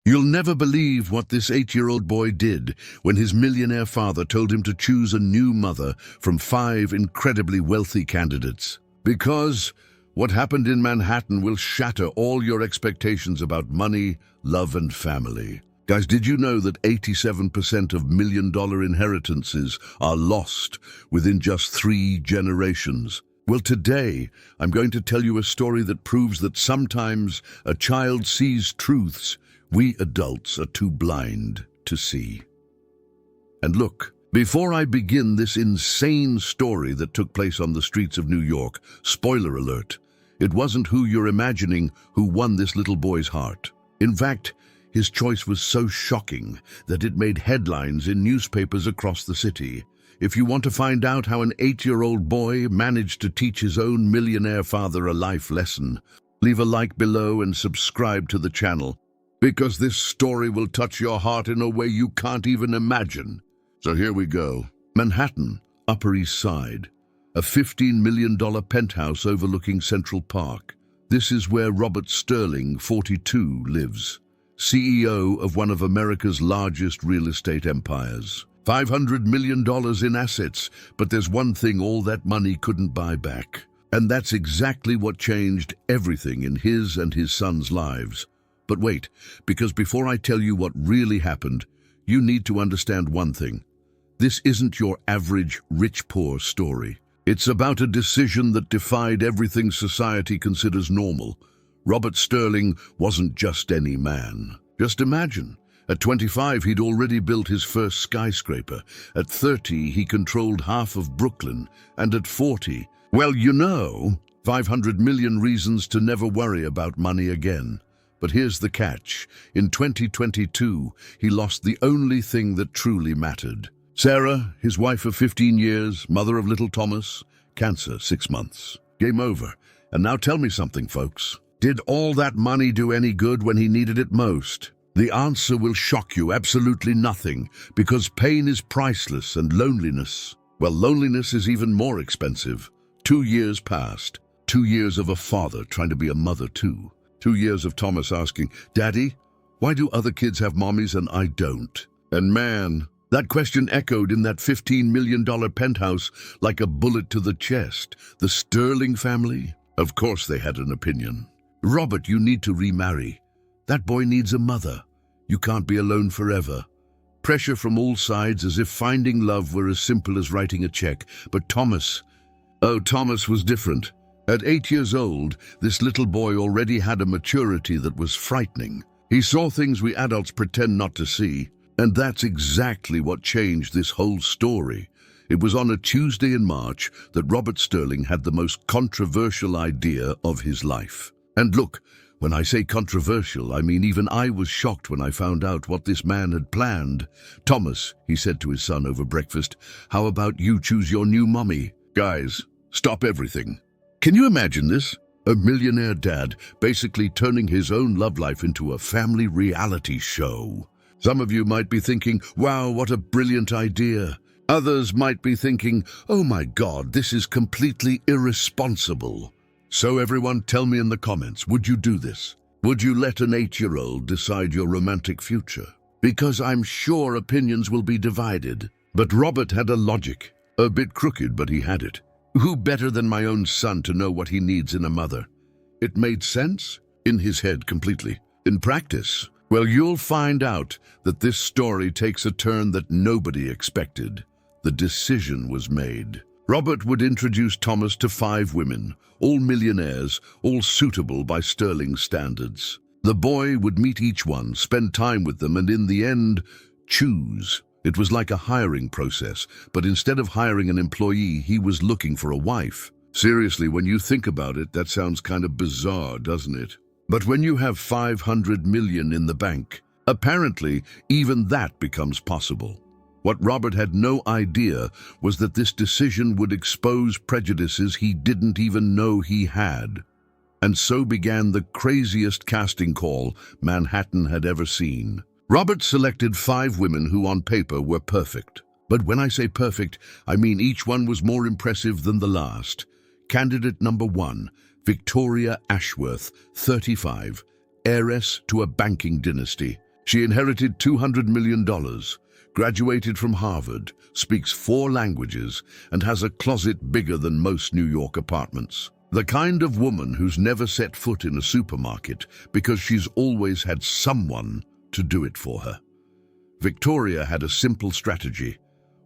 You'll never believe what this 8-year-old boy did when his millionaire father told him to choose a new mother from 5 incredibly wealthy candidates. Because what happened in Manhattan will shatter all your expectations about money, love, and family. Guys, did you know that 87% of million-dollar inheritances are lost within just 3 generations? Well, today, I'm going to tell you a story that proves that sometimes a child sees truths we adults are too blind to see. And look, before I begin this insane story that took place on the streets of New York, spoiler alert, it wasn't who you're imagining who won this little boy's heart. In fact, his choice was so shocking that it made headlines in newspapers across the city. If you want to find out how an 8-year-old boy managed to teach his own millionaire father a life lesson, leave a like below and subscribe to the channel, because this story will touch your heart in a way you can't even imagine. So here we go. Manhattan, Upper East Side, a $15 million penthouse overlooking Central Park. This is where Robert Sterling, 42, lives, CEO of one of America's largest real estate empires. $500 million in assets, but there's one thing all that money couldn't buy back. And that's exactly what changed everything in his and his son's lives. But wait, because before I tell you what really happened, you need to understand one thing. This isn't your average rich-poor story. It's about a decision that defied everything society considers normal. Robert Sterling wasn't just any man. Just imagine, at 25 he'd already built his first skyscraper. At 30 he controlled half of Brooklyn. And at 40, well, 500 million reasons to never worry about money again. But here's the catch. In 2022, he lost the only thing that truly mattered. Sarah, his wife of 15 years, mother of little Thomas, cancer, 6 months. Game over. And now tell me something, folks. Did all that money do any good when he needed it most? The answer will shock you. Absolutely nothing. Because pain is priceless and loneliness, well, loneliness is even more expensive. 2 years passed. 2 years of a father trying to be a mother too. 2 years of Thomas asking, "Daddy, why do other kids have mommies and I don't?" And man, that question echoed in that $15 million penthouse like a bullet to the chest. The Sterling family? Of course they had an opinion. "Robert, you need to remarry. That boy needs a mother. You can't be alone forever." Pressure from all sides, as if finding love were as simple as writing a check. But Thomas was different. At 8 years old, this little boy already had a maturity that was frightening. He saw things we adults pretend not to see, and that's exactly what changed this whole story. It was on a Tuesday in March that Robert Sterling had the most controversial idea of his life. And look, when I say controversial, I mean even I was shocked when I found out what this man had planned. "Thomas," he said to his son over breakfast, "how about you choose your new mommy?" Guys, stop everything. Can you imagine this? A millionaire dad basically turning his own love life into a family reality show. Some of you might be thinking, wow, what a brilliant idea. Others might be thinking, oh my God, this is completely irresponsible. So everyone, tell me in the comments, would you do this? Would you let an 8-year-old decide your romantic future? Because I'm sure opinions will be divided. But Robert had a logic. A bit crooked, but he had it. Who better than my own son to know what he needs in a mother? It made sense in his head completely. In practice, well, you'll find out that this story takes a turn that nobody expected. The decision was made. Robert would introduce Thomas to 5 women, all millionaires, all suitable by Sterling's standards. The boy would meet each one, spend time with them, and in the end, choose. It was like a hiring process, but instead of hiring an employee, he was looking for a wife. Seriously, when you think about it, that sounds kind of bizarre, doesn't it? But when you have 500 million in the bank, apparently even that becomes possible. What Robert had no idea was that this decision would expose prejudices he didn't even know he had. And so began the craziest casting call Manhattan had ever seen. Robert selected 5 women who on paper were perfect. But when I say perfect, I mean each one was more impressive than the last. Candidate number 1, Victoria Ashworth, 35, heiress to a banking dynasty. She inherited $200 million, graduated from Harvard, speaks 4 languages, and has a closet bigger than most New York apartments. The kind of woman who's never set foot in a supermarket because she's always had someone to do it for her. Victoria had a simple strategy: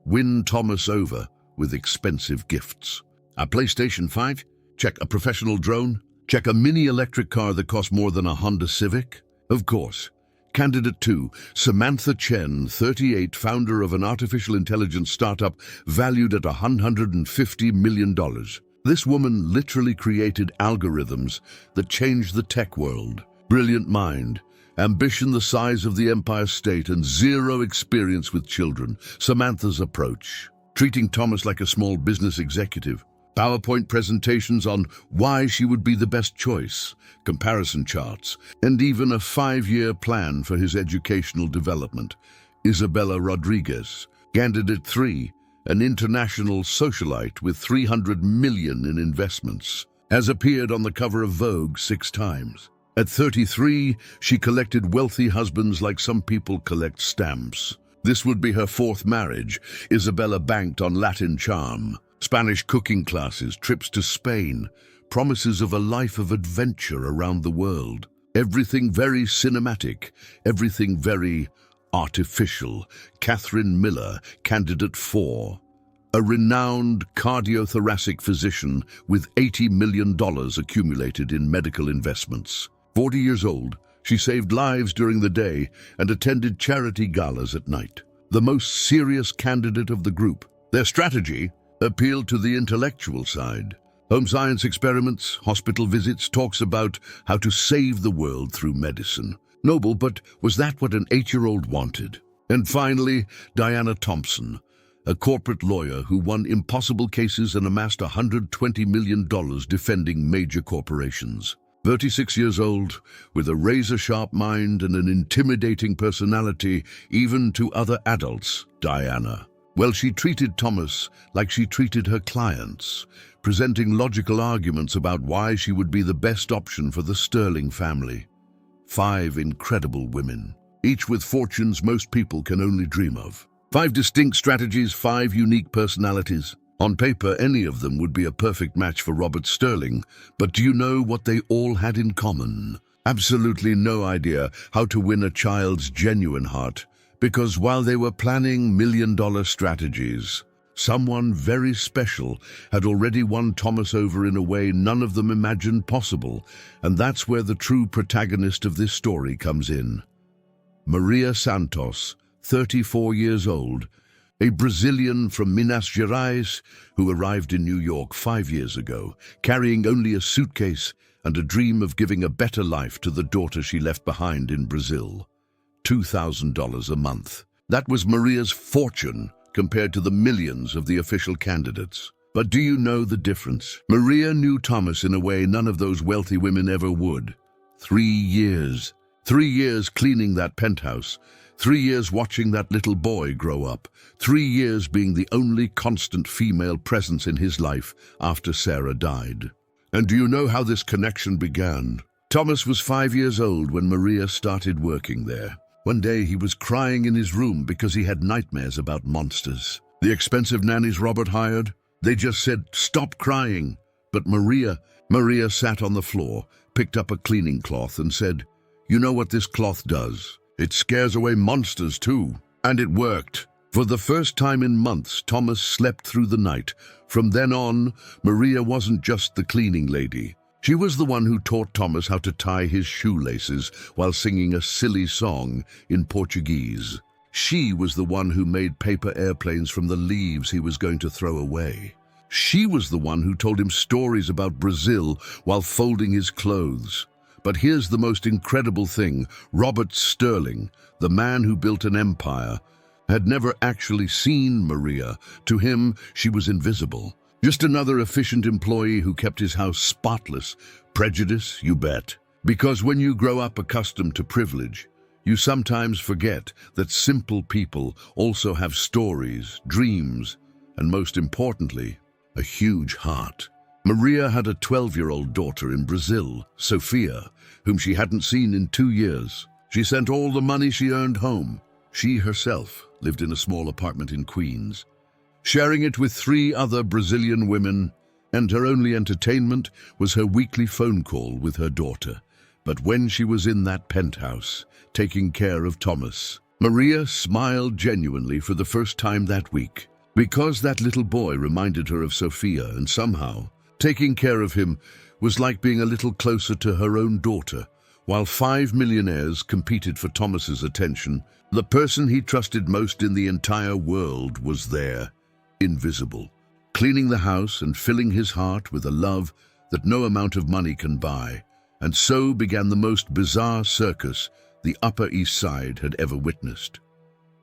win Thomas over with expensive gifts. A PlayStation 5? Check. A professional drone? Check. A mini electric car that costs more than a Honda Civic? Of course. Candidate 2, Samantha Chen, 38, founder of an artificial intelligence startup valued at $150 million. This woman literally created algorithms that changed the tech world. Brilliant mind, ambition the size of the Empire State, and zero experience with children. Samantha's approach: treating Thomas like a small business executive. PowerPoint presentations on why she would be the best choice, comparison charts, and even a 5-year plan for his educational development. Isabella Rodriguez, candidate 3, an international socialite with $300 million in investments, has appeared on the cover of Vogue 6 times. At 33, she collected wealthy husbands like some people collect stamps. This would be her 4th marriage. Isabella banked on Latin charm, Spanish cooking classes, trips to Spain, promises of a life of adventure around the world. Everything very cinematic, everything very artificial. Catherine Miller, candidate 4, a renowned cardiothoracic physician with $80 million accumulated in medical investments. 40 years old, she saved lives during the day and attended charity galas at night. The most serious candidate of the group. Their strategy appealed to the intellectual side. Home science experiments, hospital visits, talks about how to save the world through medicine. Noble, but was that what an 8-year-old wanted? And finally, Diana Thompson, a corporate lawyer who won impossible cases and amassed $120 million defending major corporations. 36 years old, with a razor-sharp mind and an intimidating personality, even to other adults, Diana. Well, she treated Thomas like she treated her clients, presenting logical arguments about why she would be the best option for the Sterling family. 5 incredible women, each with fortunes most people can only dream of. 5 distinct strategies, 5 unique personalities. On paper, any of them would be a perfect match for Robert Sterling, but do you know what they all had in common? Absolutely no idea how to win a child's genuine heart. Because while they were planning million-dollar strategies, someone very special had already won Thomas over in a way none of them imagined possible, and that's where the true protagonist of this story comes in. Maria Santos, 34 years old, a Brazilian from Minas Gerais who arrived in New York 5 years ago, carrying only a suitcase and a dream of giving a better life to the daughter she left behind in Brazil. $2,000 a month. That was Maria's fortune compared to the millions of the official candidates. But do you know the difference? Maria knew Thomas in a way none of those wealthy women ever would. 3 years. 3 years cleaning that penthouse. 3 years watching that little boy grow up. 3 years being the only constant female presence in his life after Sarah died. And do you know how this connection began? Thomas was 5 years old when Maria started working there. One day he was crying in his room because he had nightmares about monsters. The expensive nannies Robert hired, they just said, "Stop crying." But Maria sat on the floor, picked up a cleaning cloth and said, "You know what this cloth does? It scares away monsters too." And it worked. For the first time in months, Thomas slept through the night. From then on, Maria wasn't just the cleaning lady. She was the one who taught Thomas how to tie his shoelaces while singing a silly song in Portuguese. She was the one who made paper airplanes from the leaves he was going to throw away. She was the one who told him stories about Brazil while folding his clothes. But here's the most incredible thing. Robert Sterling, the man who built an empire, had never actually seen Maria. To him, she was invisible. Just another efficient employee who kept his house spotless. Prejudice, you bet. Because when you grow up accustomed to privilege, you sometimes forget that simple people also have stories, dreams, and most importantly, a huge heart. Maria had a 12-year-old daughter in Brazil, Sofia, whom she hadn't seen in 2 years. She sent all the money she earned home. She herself lived in a small apartment in Queens, sharing it with 3 other Brazilian women, and her only entertainment was her weekly phone call with her daughter. But when she was in that penthouse, taking care of Thomas, Maria smiled genuinely for the first time that week, because that little boy reminded her of Sophia, and somehow, taking care of him was like being a little closer to her own daughter. While 5 millionaires competed for Thomas's attention, the person he trusted most in the entire world was there, invisible, cleaning the house and filling his heart with a love that no amount of money can buy. And so began the most bizarre circus the Upper East Side had ever witnessed.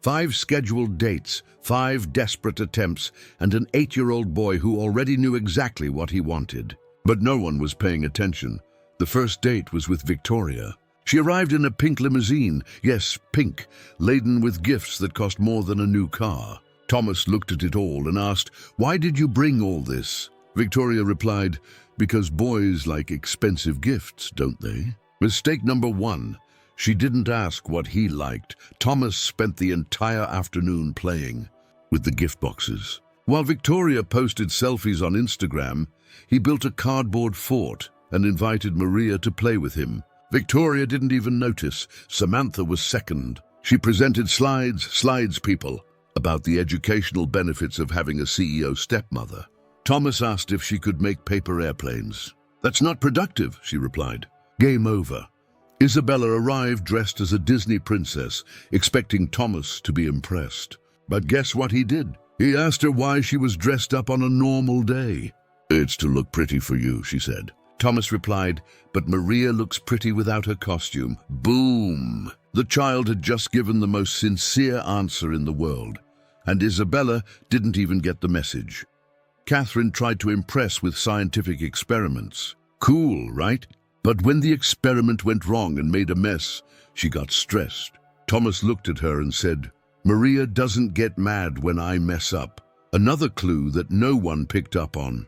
5 scheduled dates, 5 desperate attempts, and an 8-year-old boy who already knew exactly what he wanted. But no one was paying attention. The first date was with Victoria. She arrived in a pink limousine, yes, pink, laden with gifts that cost more than a new car. Thomas looked at it all and asked, "Why did you bring all this?" Victoria replied, "Because boys like expensive gifts, don't they?" Mistake number 1. She didn't ask what he liked. Thomas spent the entire afternoon playing with the gift boxes. While Victoria posted selfies on Instagram, he built a cardboard fort and invited Maria to play with him. Victoria didn't even notice. Samantha was second. She presented slides people, about the educational benefits of having a CEO stepmother. Thomas asked if she could make paper airplanes. "That's not productive," she replied. Game over. Isabella arrived dressed as a Disney princess, expecting Thomas to be impressed. But guess what he did? He asked her why she was dressed up on a normal day. "It's to look pretty for you," she said. Thomas replied, "But Maria looks pretty without her costume." Boom! The child had just given the most sincere answer in the world, and Isabella didn't even get the message. Catherine tried to impress with scientific experiments. Cool, right? But when the experiment went wrong and made a mess, she got stressed. Thomas looked at her and said, "Maria doesn't get mad when I mess up." Another clue that no one picked up on.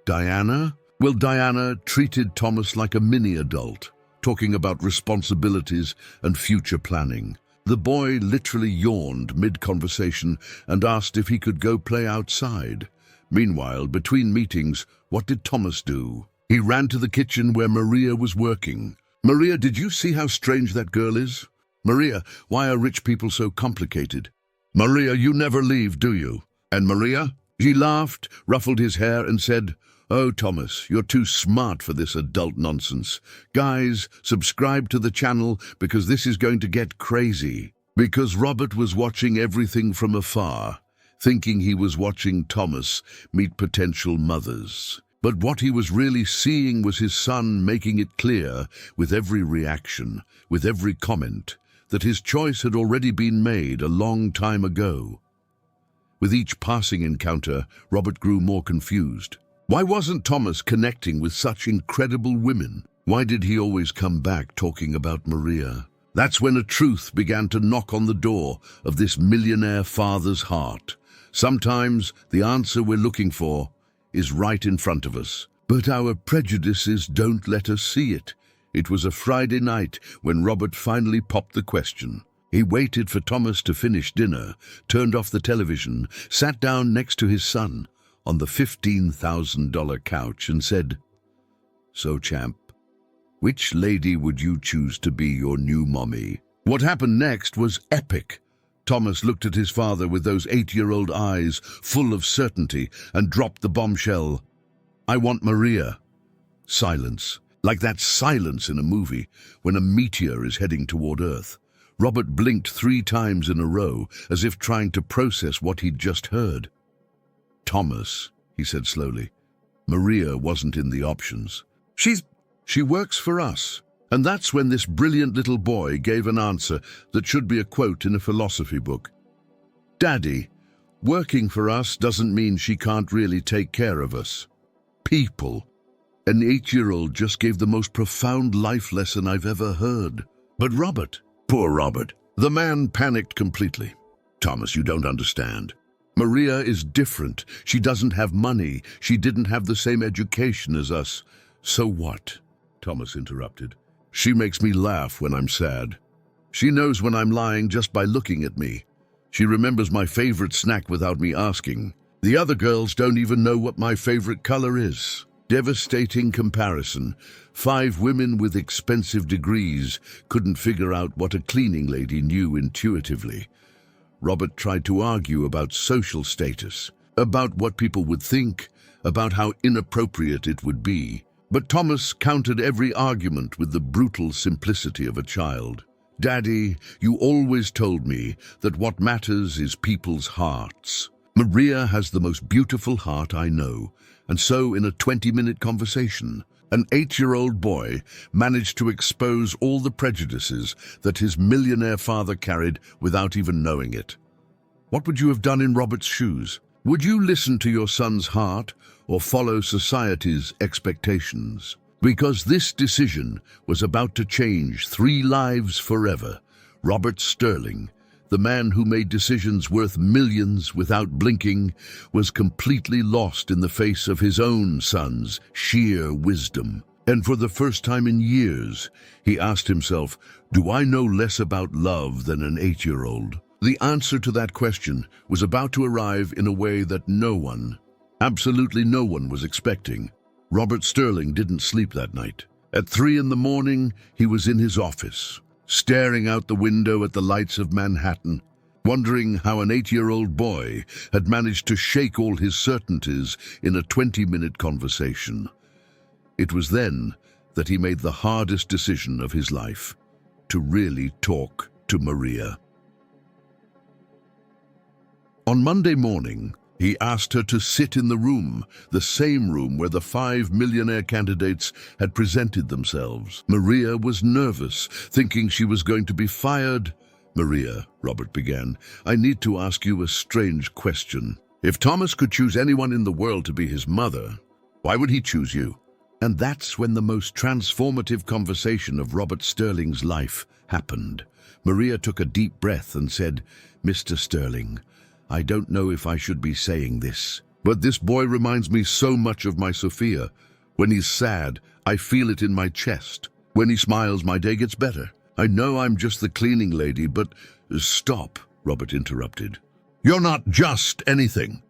Diana? Well, Diana treated Thomas like a mini-adult, talking about responsibilities and future planning. The boy literally yawned mid-conversation and asked if he could go play outside. Meanwhile, between meetings, what did Thomas do? He ran to the kitchen where Maria was working. "Maria, did you see how strange that girl is? Maria, why are rich people so complicated? Maria, you never leave, do you? And Maria?" She laughed, ruffled his hair, and said, "Oh, Thomas, you're too smart for this adult nonsense. Guys, subscribe to the channel because this is going to get crazy." Because Robert was watching everything from afar, thinking he was watching Thomas meet potential mothers. But what he was really seeing was his son making it clear, with every reaction, with every comment, that his choice had already been made a long time ago. With each passing encounter, Robert grew more confused. Why wasn't Thomas connecting with such incredible women? Why did he always come back talking about Maria? That's when a truth began to knock on the door of this millionaire father's heart. Sometimes the answer we're looking for is right in front of us, but our prejudices don't let us see it. It was a Friday night when Robert finally popped the question. He waited for Thomas to finish dinner, turned off the television, sat down next to his son on the $15,000 couch and said, "So, champ, which lady would you choose to be your new mommy?" What happened next was epic. Thomas looked at his father with those 8-year-old eyes full of certainty and dropped the bombshell. "I want Maria." Silence. Like that silence in a movie when a meteor is heading toward Earth. Robert blinked 3 times in a row, as if trying to process what he'd just heard. "Thomas," he said slowly, "Maria wasn't in the options. She works for us." And that's when this brilliant little boy gave an answer that should be a quote in a philosophy book. "Daddy, working for us doesn't mean she can't really take care of us. People." An 8-year-old just gave the most profound life lesson I've ever heard. But Robert, poor Robert, the man panicked completely. "Thomas, you don't understand. Maria is different. She doesn't have money. She didn't have the same education as us." "So what?" Thomas interrupted. "She makes me laugh when I'm sad. She knows when I'm lying just by looking at me. She remembers my favorite snack without me asking. The other girls don't even know what my favorite color is. Devastating comparison. 5 women with expensive degrees couldn't figure out what a cleaning lady knew intuitively. Robert tried to argue about social status, about what people would think, about how inappropriate it would be. But Thomas countered every argument with the brutal simplicity of a child. "Daddy, you always told me that what matters is people's hearts. Maria has the most beautiful heart I know." And so, in a 20-minute conversation, an 8-year-old boy managed to expose all the prejudices that his millionaire father carried without even knowing it. What would you have done in Robert's shoes? Would you listen to your son's heart or follow society's expectations? Because this decision was about to change 3 lives forever. Robert Sterling, the man who made decisions worth millions without blinking, was completely lost in the face of his own son's sheer wisdom. And for the first time in years, he asked himself, "Do I know less about love than an 8-year-old?" The answer to that question was about to arrive in a way that no one, absolutely no one, was expecting. Robert Sterling didn't sleep that night. At 3 in the morning, he was in his office, staring out the window at the lights of Manhattan, wondering how an 8-year-old boy had managed to shake all his certainties in a 20-minute conversation. It was then that he made the hardest decision of his life, to really talk to Maria. On Monday morning, he asked her to sit in the room, the same room where the 5 millionaire candidates had presented themselves. Maria was nervous, thinking she was going to be fired. "Maria," Robert began, "I need to ask you a strange question. If Thomas could choose anyone in the world to be his mother, why would he choose you?" And that's when the most transformative conversation of Robert Sterling's life happened. Maria took a deep breath and said, "Mr. Sterling, I don't know if I should be saying this, but this boy reminds me so much of my Sophia. When he's sad, I feel it in my chest. When he smiles, my day gets better. I know I'm just the cleaning lady, but—" "Stop," Robert interrupted. "You're not just anything.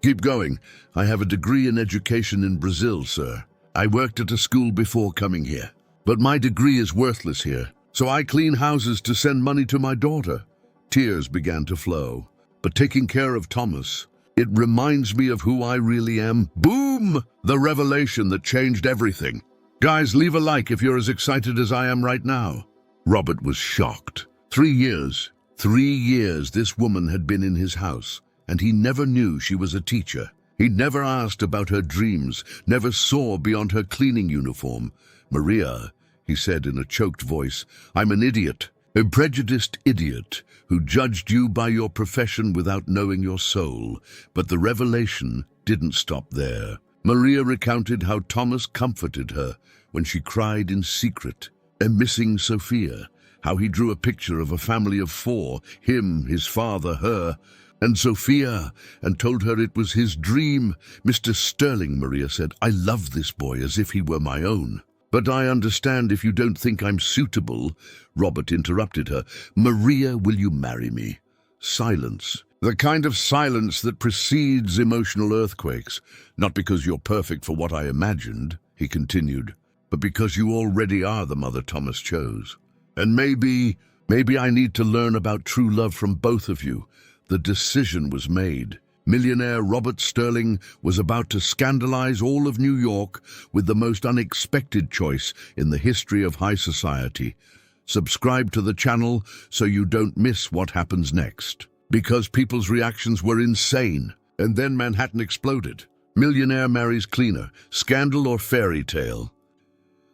Keep going. I have a degree in education in Brazil, sir. I worked at a school before coming here. But my degree is worthless here, so I clean houses to send money to my daughter." Tears began to flow. "But taking care of Thomas, it reminds me of who I really am." Boom! The revelation that changed everything. Guys, leave a like if you're as excited as I am right now. Robert was shocked. 3 years this woman had been in his house, and he never knew she was a teacher. He never asked about her dreams, never saw beyond her cleaning uniform. "Maria," he said in a choked voice, "I'm an idiot. A prejudiced idiot who judged you by your profession without knowing your soul." But the revelation didn't stop there. Maria recounted how Thomas comforted her when she cried in secret, a missing Sophia, how he drew a picture of a family of 4, him, his father, her, and Sophia, and told her it was his dream. "Mr. Sterling," Maria said, "I love this boy as if he were my own. But I understand if you don't think I'm suitable." Robert interrupted her. "Maria, will you marry me?" Silence. The kind of silence that precedes emotional earthquakes. "Not because you're perfect for what I imagined," he continued, "but because you already are the mother Thomas chose. And maybe I need to learn about true love from both of you." The decision was made. Millionaire Robert Sterling was about to scandalize all of New York with the most unexpected choice in the history of high society. Subscribe to the channel so you don't miss what happens next. Because people's reactions were insane. And then Manhattan exploded. Millionaire marries cleaner. Scandal or fairy tale?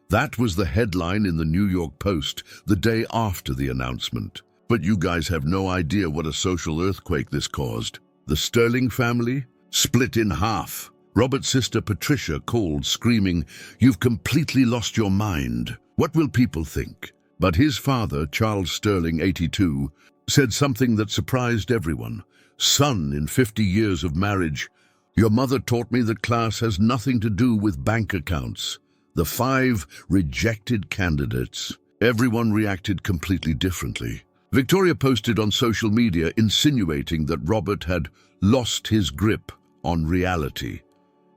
That was the headline in the New York Post the day after the announcement. But you guys have no idea what a social earthquake this caused. The Sterling family split in half. Robert's sister Patricia called, screaming, "You've completely lost your mind. What will people think?" But his father, Charles Sterling, 82, said something that surprised everyone. "Son, in 50 years of marriage, your mother taught me that class has nothing to do with bank accounts." The 5 rejected candidates Everyone reacted completely differently. Victoria posted on social media insinuating that Robert had lost his grip on reality.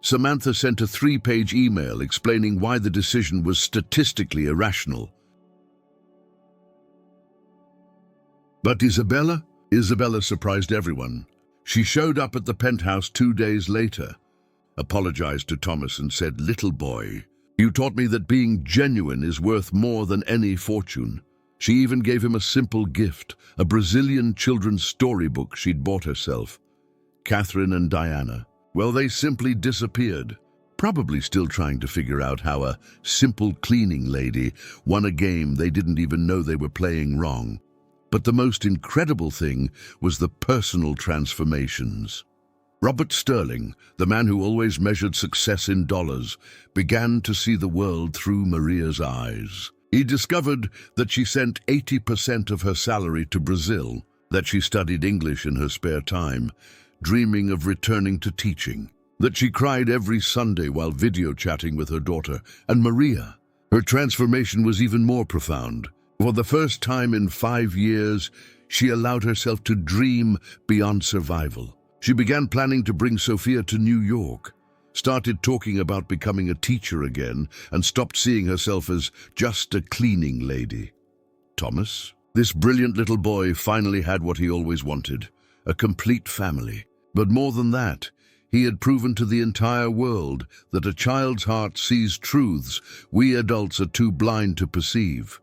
Samantha sent a 3-page email explaining why the decision was statistically irrational. But Isabella surprised everyone. She showed up at the penthouse 2 days later, apologized to Thomas and said, "Little boy, you taught me that being genuine is worth more than any fortune." She even gave him a simple gift, a Brazilian children's storybook she'd bought herself. Catherine and Diana, well, they simply disappeared, probably still trying to figure out how a simple cleaning lady won a game they didn't even know they were playing wrong. But the most incredible thing was the personal transformations. Robert Sterling, the man who always measured success in dollars, began to see the world through Maria's eyes. He discovered that she sent 80% of her salary to Brazil, that she studied English in her spare time, dreaming of returning to teaching, that she cried every Sunday while video chatting with her daughter. And Maria, her transformation was even more profound. For the first time in 5 years, she allowed herself to dream beyond survival. She began planning to bring Sophia to New York, started talking about becoming a teacher again, and stopped seeing herself as just a cleaning lady. Thomas, this brilliant little boy, finally had what he always wanted, a complete family. But more than that, he had proven to the entire world that a child's heart sees truths we adults are too blind to perceive.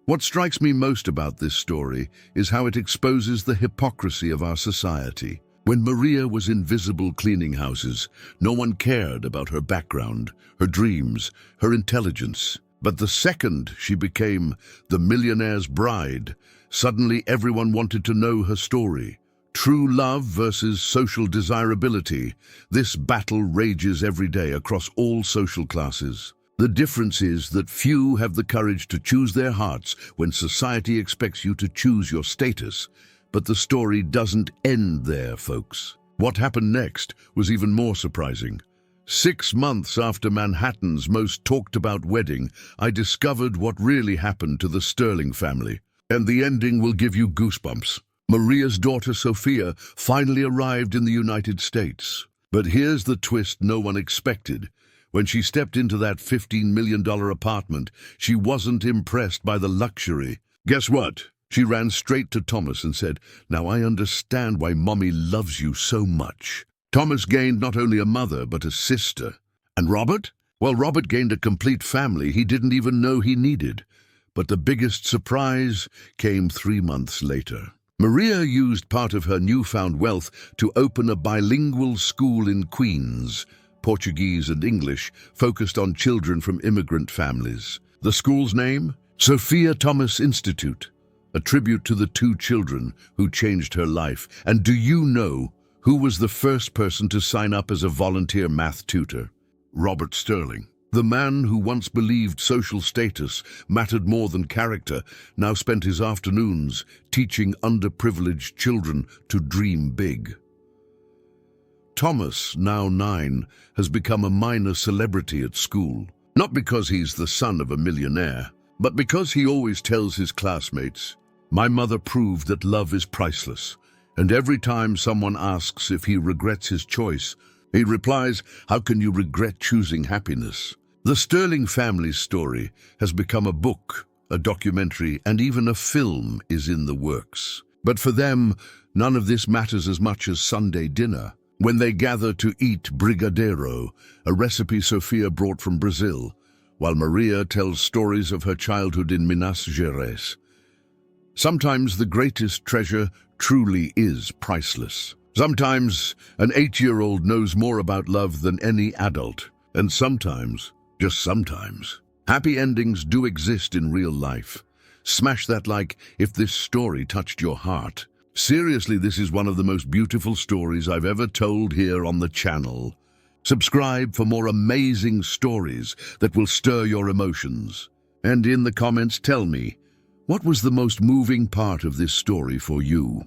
What strikes me most about this story is how it exposes the hypocrisy of our society. When Maria was in visible cleaning houses, no one cared about her background, her dreams, her intelligence. But the second she became the millionaire's bride, suddenly everyone wanted to know her story. True love versus social desirability. This battle rages every day across all social classes. The difference is that few have the courage to choose their hearts when society expects you to choose your status. But the story doesn't end there, folks. What happened next was even more surprising. 6 months after Manhattan's most talked about wedding, I discovered what really happened to the Sterling family. And the ending will give you goosebumps. Maria's daughter Sophia finally arrived in the United States. But here's the twist no one expected. When she stepped into that $15 million apartment, she wasn't impressed by the luxury. Guess what? She ran straight to Thomas and said, "Now I understand why Mommy loves you so much." Thomas gained not only a mother, but a sister. And Robert? Well, Robert gained a complete family he didn't even know he needed. But the biggest surprise came 3 months later. Maria used part of her newfound wealth to open a bilingual school in Queens, Portuguese and English, focused on children from immigrant families. The school's name? Sophia Thomas Institute, a tribute to the 2 children who changed her life. And do you know who was the first person to sign up as a volunteer math tutor? Robert Sterling. The man who once believed social status mattered more than character now spent his afternoons teaching underprivileged children to dream big. Thomas, now 9, has become a minor celebrity at school. Not because he's the son of a millionaire, but because he always tells his classmates, "My mother proved that love is priceless." And every time someone asks if he regrets his choice, he replies, "How can you regret choosing happiness?" The Sterling family's story has become a book, a documentary, and even a film is in the works. But for them, none of this matters as much as Sunday dinner, when they gather to eat brigadeiro, a recipe Sophia brought from Brazil, while Maria tells stories of her childhood in Minas Gerais. Sometimes the greatest treasure truly is priceless. Sometimes an 8-year-old knows more about love than any adult. And sometimes, just sometimes, happy endings do exist in real life. Smash that like if this story touched your heart. Seriously, this is one of the most beautiful stories I've ever told here on the channel. Subscribe for more amazing stories that will stir your emotions. And in the comments, tell me, what was the most moving part of this story for you?